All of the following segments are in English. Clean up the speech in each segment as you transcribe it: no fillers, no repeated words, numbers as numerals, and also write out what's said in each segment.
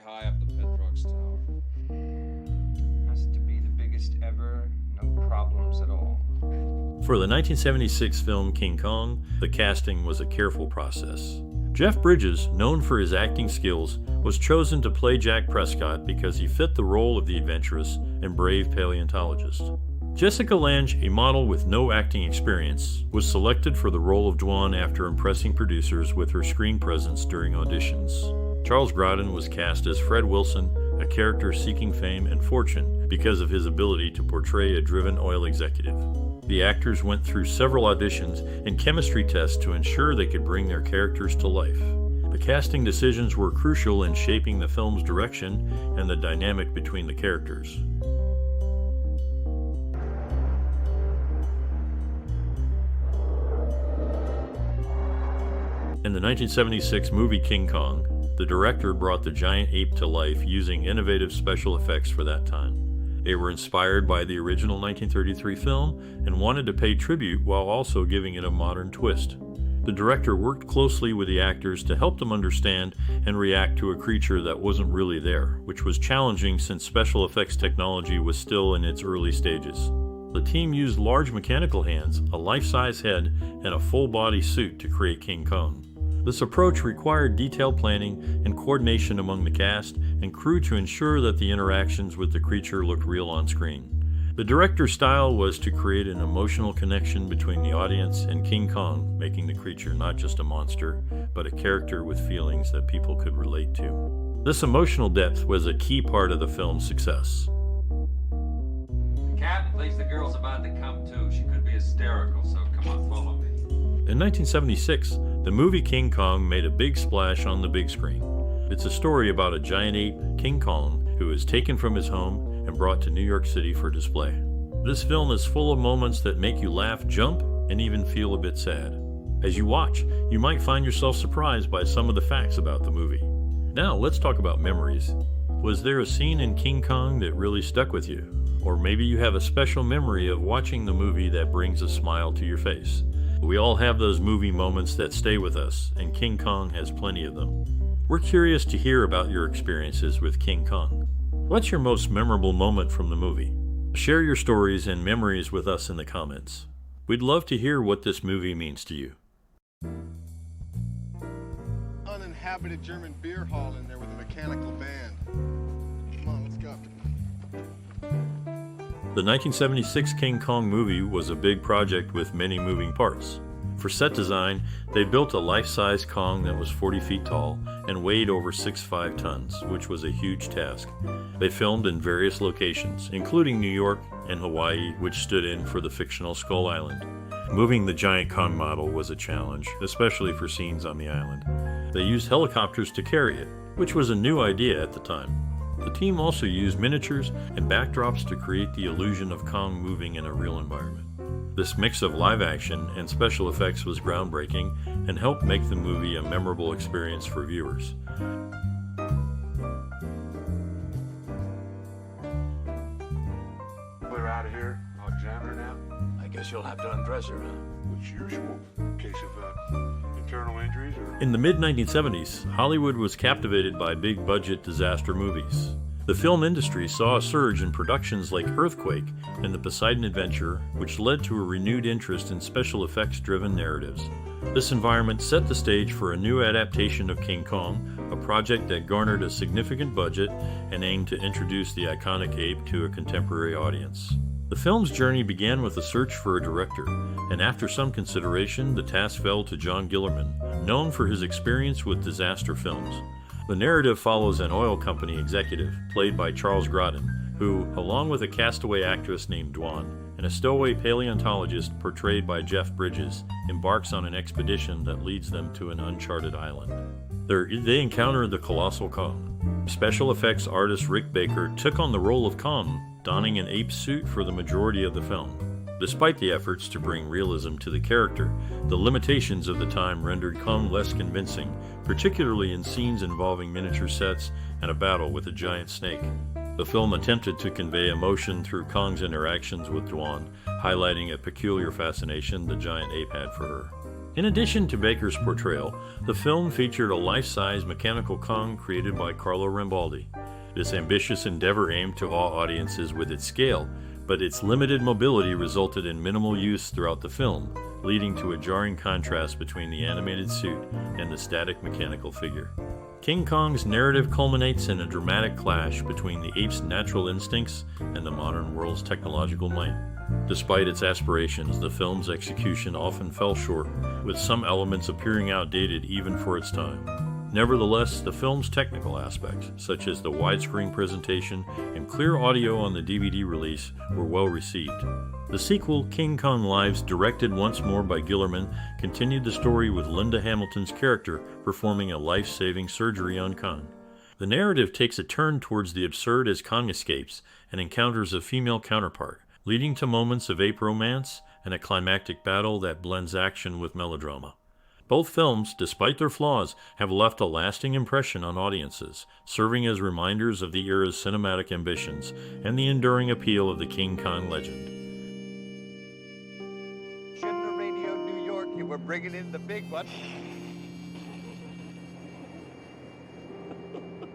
high up the Petrox tower. Has to be the biggest ever, no problems at all. For the 1976 film King Kong, the casting was a careful process. Jeff Bridges, known for his acting skills, was chosen to play Jack Prescott because he fit the role of the adventurous and brave paleontologist. Jessica Lange, a model with no acting experience, was selected for the role of Dwan after impressing producers with her screen presence during auditions. Charles Grodin was cast as Fred Wilson, a character seeking fame and fortune because of his ability to portray a driven oil executive. The actors went through several auditions and chemistry tests to ensure they could bring their characters to life. The casting decisions were crucial in shaping the film's direction and the dynamic between the characters. In the 1976 movie King Kong, the director brought the giant ape to life using innovative special effects for that time. They were inspired by the original 1933 film and wanted to pay tribute while also giving it a modern twist. The director worked closely with the actors to help them understand and react to a creature that wasn't really there, which was challenging since special effects technology was still in its early stages. The team used large mechanical hands, a life-size head, and a full-body suit to create King Kong. This approach required detailed planning and coordination among the cast and crew to ensure that the interactions with the creature looked real on screen. The director's style was to create an emotional connection between the audience and King Kong, making the creature not just a monster, but a character with feelings that people could relate to. This emotional depth was a key part of the film's success. The captain thinks the girl's about to come too. She could be hysterical, so come on, follow me. In 1976, the movie King Kong made a big splash on the big screen. It's a story about a giant ape, King Kong, who is taken from his home and brought to New York City for display. This film is full of moments that make you laugh, jump, and even feel a bit sad. As you watch, you might find yourself surprised by some of the facts about the movie. Now, let's talk about memories. Was there a scene in King Kong that really stuck with you? Or maybe you have a special memory of watching the movie that brings a smile to your face. We all have those movie moments that stay with us, and King Kong has plenty of them. We're curious to hear about your experiences with King Kong. What's your most memorable moment from the movie? Share your stories and memories with us in the comments. We'd love to hear what this movie means to you. Uninhabited German beer hall in there with a mechanical band. Come on, let's go. The 1976 King Kong movie was a big project with many moving parts. For set design, they built a life-size Kong that was 40 feet tall and weighed over 6.5 tons, which was a huge task. They filmed in various locations, including New York and Hawaii, which stood in for the fictional Skull Island. Moving the giant Kong model was a challenge, especially for scenes on the island. They used helicopters to carry it, which was a new idea at the time. The team also used miniatures and backdrops to create the illusion of Kong moving in a real environment. This mix of live action and special effects was groundbreaking and helped make the movie a memorable experience for viewers. We're out of here. I'll jam her now. I guess you'll have to undress her, huh? It's usual in case of internal injuries or... In the mid-1970s, Hollywood was captivated by big-budget disaster movies. The film industry saw a surge in productions like Earthquake and The Poseidon Adventure, which led to a renewed interest in special effects-driven narratives. This environment set the stage for a new adaptation of King Kong, a project that garnered a significant budget and aimed to introduce the iconic ape to a contemporary audience. The film's journey began with a search for a director, and after some consideration, the task fell to John Guillermin, known for his experience with disaster films. The narrative follows an oil company executive, played by Charles Grodin, who, along with a castaway actress named Dwan, and a stowaway paleontologist portrayed by Jeff Bridges, embarks on an expedition that leads them to an uncharted island. They encounter the colossal Kong. Special effects artist Rick Baker took on the role of Kong, donning an ape suit for the majority of the film. Despite the efforts to bring realism to the character, the limitations of the time rendered Kong less convincing, particularly in scenes involving miniature sets and a battle with a giant snake. The film attempted to convey emotion through Kong's interactions with Dwan, highlighting a peculiar fascination the giant ape had for her. In addition to Baker's portrayal, the film featured a life-size mechanical Kong created by Carlo Rambaldi. This ambitious endeavor aimed to awe audiences with its scale, but its limited mobility resulted in minimal use throughout the film, leading to a jarring contrast between the animated suit and the static mechanical figure. King Kong's narrative culminates in a dramatic clash between the ape's natural instincts and the modern world's technological might. Despite its aspirations, the film's execution often fell short, with some elements appearing outdated even for its time. Nevertheless, the film's technical aspects, such as the widescreen presentation and clear audio on the DVD release, were well received. The sequel, King Kong Lives, directed once more by Gillerman, continued the story with Linda Hamilton's character performing a life-saving surgery on Kong. The narrative takes a turn towards the absurd as Kong escapes and encounters a female counterpart, leading to moments of ape romance and a climactic battle that blends action with melodrama. Both films, despite their flaws, have left a lasting impression on audiences, serving as reminders of the era's cinematic ambitions and the enduring appeal of the King Kong legend. Shouldn't have radioed New York. You were bringing in the big one.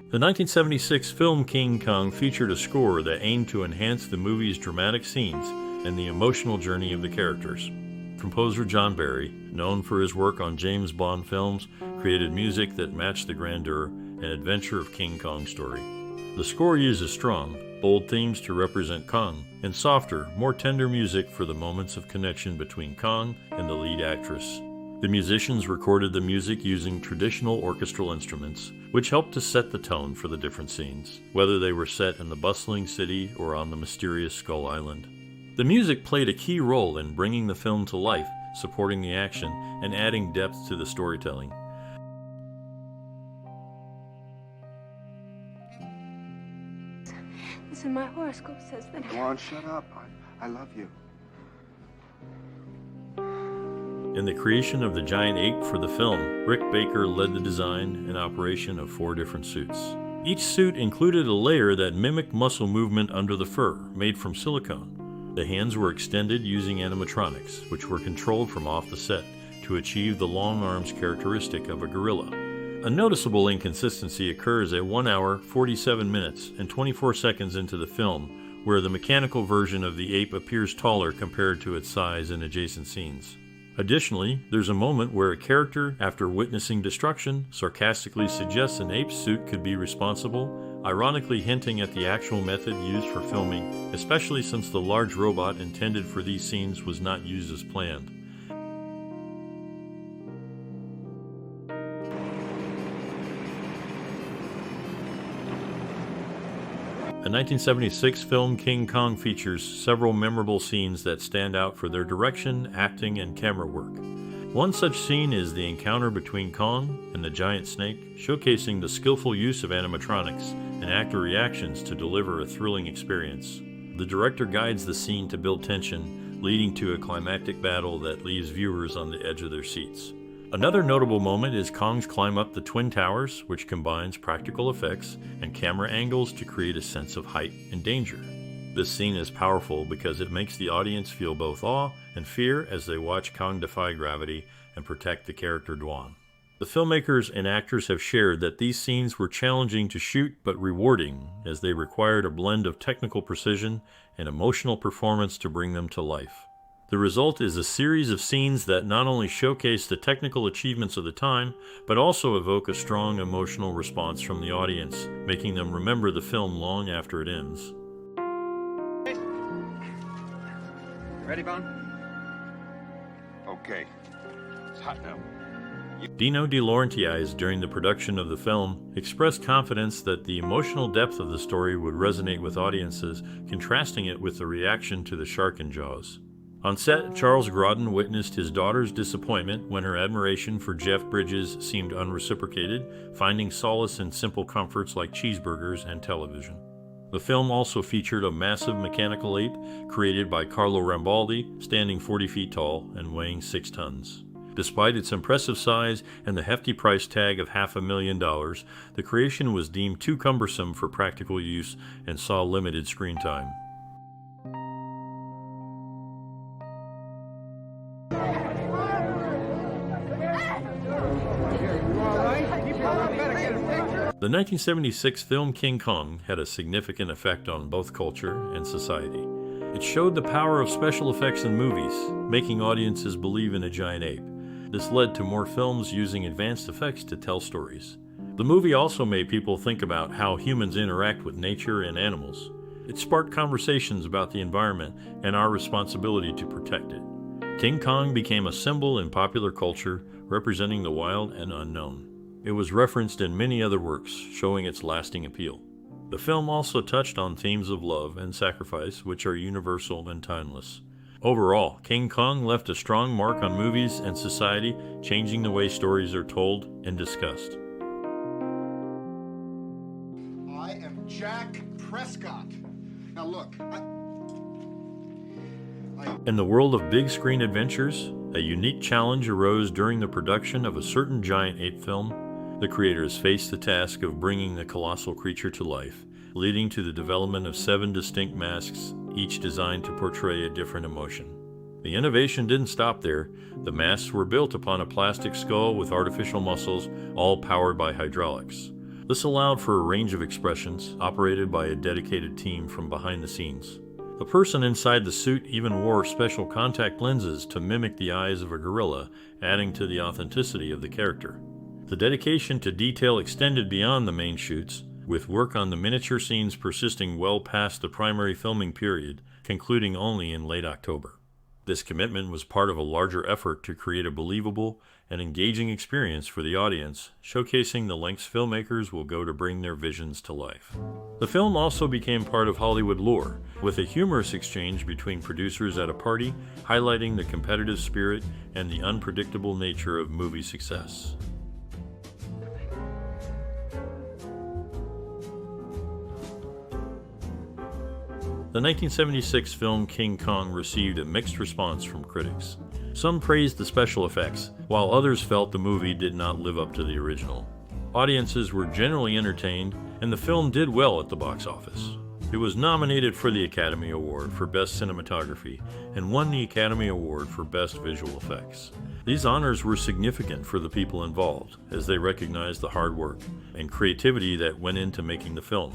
The 1976 film King Kong featured a score that aimed to enhance the movie's dramatic scenes and the emotional journey of the characters. Composer John Barry, known for his work on James Bond films, created music that matched the grandeur and adventure of King Kong's story. The score uses strong, bold themes to represent Kong, and softer, more tender music for the moments of connection between Kong and the lead actress. The musicians recorded the music using traditional orchestral instruments, which helped to set the tone for the different scenes, whether they were set in the bustling city or on the mysterious Skull Island. The music played a key role in bringing the film to life, supporting the action, and adding depth to the storytelling. Listen, my horoscope says that... Dwan, shut up. I love you. In the creation of the giant ape for the film, Rick Baker led the design and operation of 4 different suits. Each suit included a layer that mimicked muscle movement under the fur, made from silicone. The hands were extended using animatronics, which were controlled from off the set to achieve the long arms characteristic of a gorilla. A noticeable inconsistency occurs at 1 hour, 47 minutes, and 24 seconds into the film, where the mechanical version of the ape appears taller compared to its size in adjacent scenes. Additionally, there's a moment where a character, after witnessing destruction, sarcastically suggests an ape's suit could be responsible, ironically hinting at the actual method used for filming, especially since the large robot intended for these scenes was not used as planned. The 1976 film King Kong features several memorable scenes that stand out for their direction, acting, and camera work. One such scene is the encounter between Kong and the giant snake, showcasing the skillful use of animatronics and actor reactions to deliver a thrilling experience. The director guides the scene to build tension, leading to a climactic battle that leaves viewers on the edge of their seats. Another notable moment is Kong's climb up the Twin Towers, which combines practical effects and camera angles to create a sense of height and danger. This scene is powerful because it makes the audience feel both awe and fear as they watch Kong defy gravity and protect the character Dwan. The filmmakers and actors have shared that these scenes were challenging to shoot but rewarding, as they required a blend of technical precision and emotional performance to bring them to life. The result is a series of scenes that not only showcase the technical achievements of the time, but also evoke a strong emotional response from the audience, making them remember the film long after it ends. Ready, Boan? Okay. It's hot now. Dino De Laurentiis, during the production of the film, expressed confidence that the emotional depth of the story would resonate with audiences, contrasting it with the reaction to the shark in Jaws. On set, Charles Grodin witnessed his daughter's disappointment when her admiration for Jeff Bridges seemed unreciprocated, finding solace in simple comforts like cheeseburgers and television. The film also featured a massive mechanical ape created by Carlo Rambaldi, standing 40 feet tall and weighing 6 tons. Despite its impressive size and the hefty price tag of $500,000, the creation was deemed too cumbersome for practical use and saw limited screen time. The 1976 film King Kong had a significant effect on both culture and society. It showed the power of special effects in movies, making audiences believe in a giant ape. This led to more films using advanced effects to tell stories. The movie also made people think about how humans interact with nature and animals. It sparked conversations about the environment and our responsibility to protect it. King Kong became a symbol in popular culture, representing the wild and unknown. It was referenced in many other works, showing its lasting appeal. The film also touched on themes of love and sacrifice, which are universal and timeless. Overall, King Kong left a strong mark on movies and society, changing the way stories are told and discussed. I am Jack Prescott. Now look, In the world of big screen adventures, a unique challenge arose during the production of a certain giant ape film. The creators faced the task of bringing the colossal creature to life, leading to the development of 7 distinct masks, each designed to portray a different emotion. The innovation didn't stop there. The masks were built upon a plastic skull with artificial muscles, all powered by hydraulics. This allowed for a range of expressions, operated by a dedicated team from behind the scenes. The person inside the suit even wore special contact lenses to mimic the eyes of a gorilla, adding to the authenticity of the character. The dedication to detail extended beyond the main shoots, with work on the miniature scenes persisting well past the primary filming period, concluding only in late October. This commitment was part of a larger effort to create a believable and engaging experience for the audience, showcasing the lengths filmmakers will go to bring their visions to life. The film also became part of Hollywood lore, with a humorous exchange between producers at a party, highlighting the competitive spirit and the unpredictable nature of movie success. The 1976 film King Kong received a mixed response from critics. Some praised the special effects, while others felt the movie did not live up to the original. Audiences were generally entertained, and the film did well at the box office. It was nominated for the Academy Award for Best Cinematography and won the Academy Award for Best Visual Effects. These honors were significant for the people involved, as they recognized the hard work and creativity that went into making the film.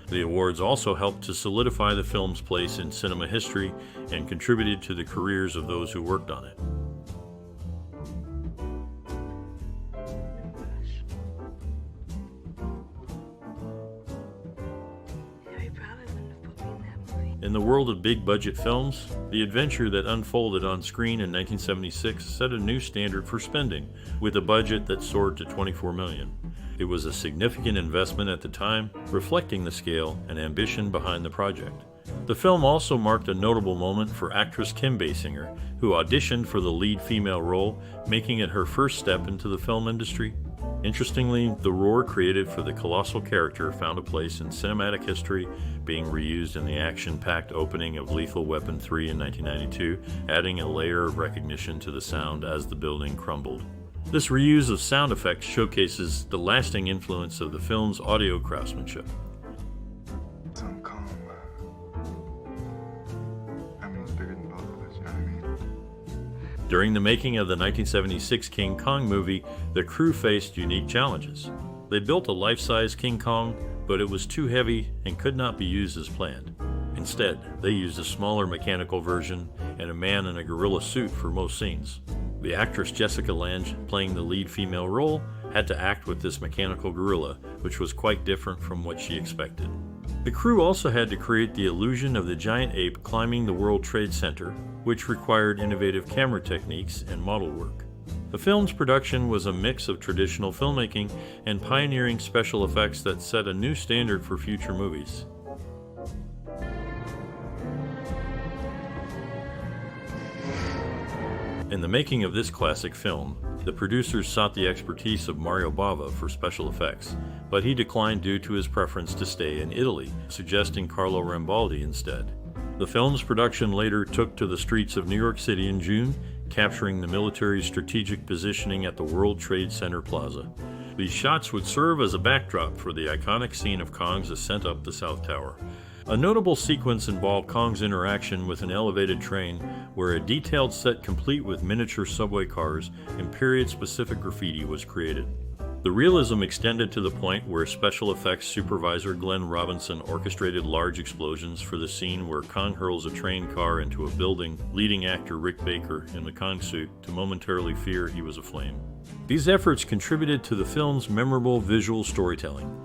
The awards also helped to solidify the film's place in cinema history and contributed to the careers of those who worked on it. In the world of big-budget films, the adventure that unfolded on screen in 1976 set a new standard for spending, with a budget that soared to $24 million. It was a significant investment at the time, reflecting the scale and ambition behind the project. The film also marked a notable moment for actress Kim Basinger, who auditioned for the lead female role, making it her first step into the film industry. Interestingly, the roar created for the colossal character found a place in cinematic history, being reused in the action-packed opening of Lethal Weapon 3 in 1992, adding a layer of recognition to the sound as the building crumbled. This reuse of sound effects showcases the lasting influence of the film's audio craftsmanship. some calm. I mean, it's bigger than both of us, you know what I mean? During the making of the 1976 King Kong movie, the crew faced unique challenges. They built a life-size King Kong, but it was too heavy and could not be used as planned. Instead, they used a smaller mechanical version and a man in a gorilla suit for most scenes. The actress Jessica Lange, playing the lead female role, had to act with this mechanical gorilla, which was quite different from what she expected. The crew also had to create the illusion of the giant ape climbing the World Trade Center, which required innovative camera techniques and model work. The film's production was a mix of traditional filmmaking and pioneering special effects that set a new standard for future movies. In the making of this classic film, the producers sought the expertise of Mario Bava for special effects, but he declined due to his preference to stay in Italy, suggesting Carlo Rambaldi instead. The film's production later took to the streets of New York City in June, capturing the military's strategic positioning at the World Trade Center Plaza. These shots would serve as a backdrop for the iconic scene of Kong's ascent up the South Tower. A notable sequence involved Kong's interaction with an elevated train, where a detailed set complete with miniature subway cars and period-specific graffiti was created. The realism extended to the point where special effects supervisor Glenn Robinson orchestrated large explosions for the scene where Kong hurls a train car into a building, leading actor Rick Baker in the Kong suit to momentarily fear he was aflame. These efforts contributed to the film's memorable visual storytelling.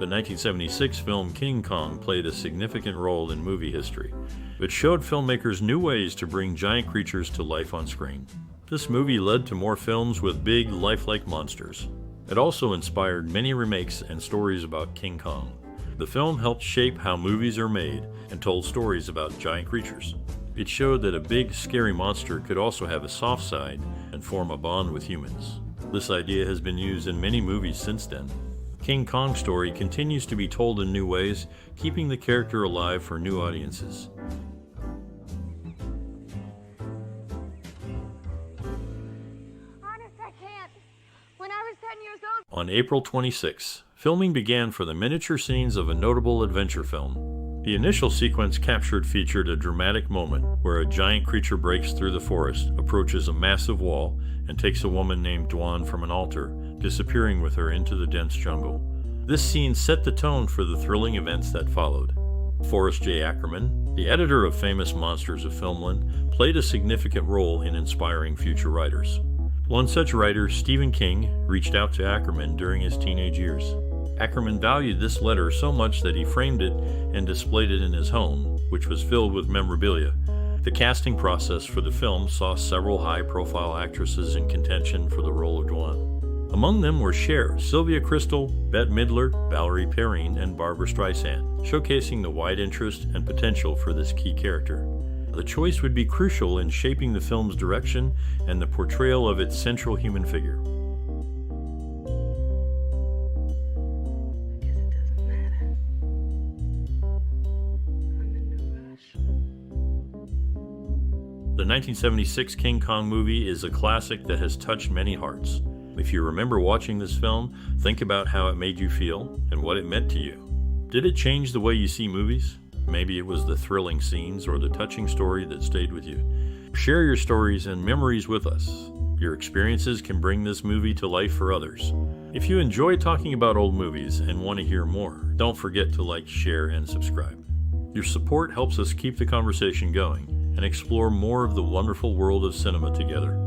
The 1976 film King Kong played a significant role in movie history. It showed filmmakers new ways to bring giant creatures to life on screen. This movie led to more films with big, lifelike monsters. It also inspired many remakes and stories about King Kong. The film helped shape how movies are made and told stories about giant creatures. It showed that a big, scary monster could also have a soft side and form a bond with humans. This idea has been used in many movies since then. King Kong's story continues to be told in new ways, keeping the character alive for new audiences. Honest, I can't. When I was 10 years old... On April 26, filming began for the miniature scenes of a notable adventure film. The initial sequence featured a dramatic moment where a giant creature breaks through the forest, approaches a massive wall, and takes a woman named Dwan from an altar, disappearing with her into the dense jungle. This scene set the tone for the thrilling events that followed. Forrest J. Ackerman, the editor of Famous Monsters of Filmland, played a significant role in inspiring future writers. One such writer, Stephen King, reached out to Ackerman during his teenage years. Ackerman valued this letter so much that he framed it and displayed it in his home, which was filled with memorabilia. The casting process for the film saw several high-profile actresses in contention for the role of Dwan. Among them were Cher, Sylvia Kristel, Bette Midler, Valerie Perrine, and Barbra Streisand, showcasing the wide interest and potential for this key character. The choice would be crucial in shaping the film's direction and the portrayal of its central human figure. I guess it doesn't matter. I'm in no rush. The 1976 King Kong movie is a classic that has touched many hearts. If you remember watching this film, think about how it made you feel and what it meant to you. Did it change the way you see movies? Maybe it was the thrilling scenes or the touching story that stayed with you. Share your stories and memories with us. Your experiences can bring this movie to life for others. If you enjoy talking about old movies and want to hear more, don't forget to like, share, and subscribe. Your support helps us keep the conversation going and explore more of the wonderful world of cinema together.